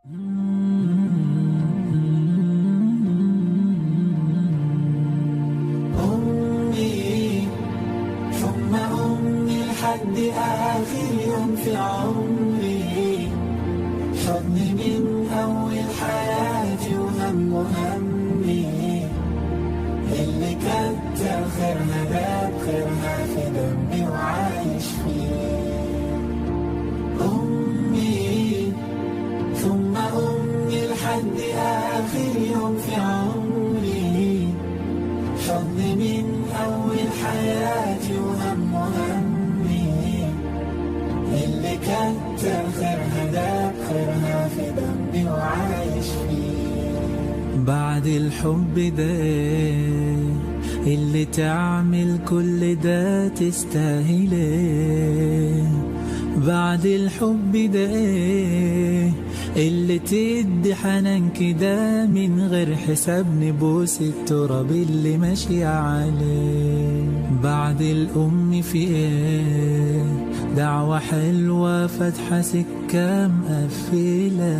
أمي ثم أمي لحد آخر يوم في عمري، حضني من أول حياتي وهم همي، اللي كتر خيرها داب خيرها في دمي وعايش فيه. أمي ثم أمي لحد آخر يوم في عمري، حضني من أول حياتي وهم همي، اللي كتر خيرها داب خيرها في دمي وعايش فيه. بعد الحب ده اللي تعمل كل ده تستاهله، بعد الحب ده اللي تدي حنان كده من غير حساب، نبوس التراب اللي ماشي عليه. بعد الأم في ايه دعوة حلوة فاتحة سكة مقفلة،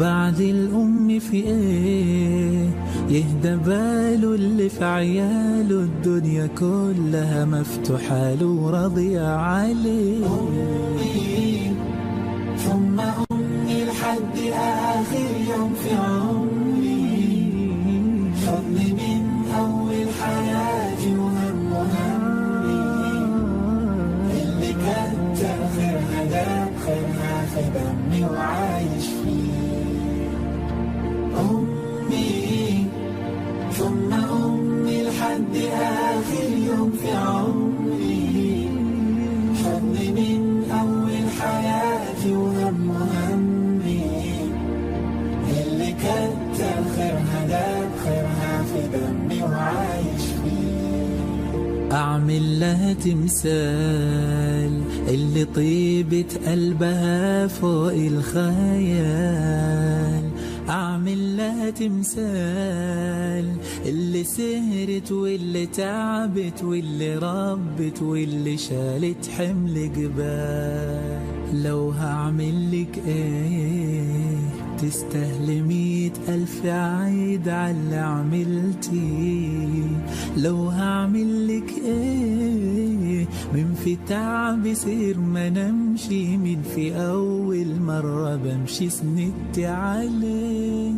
بعد الأم في ايه يهدى باله اللي في عياله، الدنيا كلها مفتوحة له وراضية عليه. أمي ثم أمي لحد آخر يوم في عمري، حضني من أول حياتي وهم همي، اللي كتر خيرها داب خيرها في دمي وعايش فيه. أمي ثم أمي لحد آخر يوم في عمري، حضني من أول حياتي وهم همي، اللي كتر خيرها داب خيرها في دمي وعايش فيه. أعمل لها تمثال اللي طيبة قلبها فوق الخيال، أعمل لها تمثال اللي سهرت واللي تعبت واللي ربت واللي شالت حمل جبال. لو هعمل لك ايه تستاهل 100,000 عيد عاللي عملتي، لو هعمل لك ايه من في تعب سير ما نمشي، من في أول مرة بمشي سندت عليه.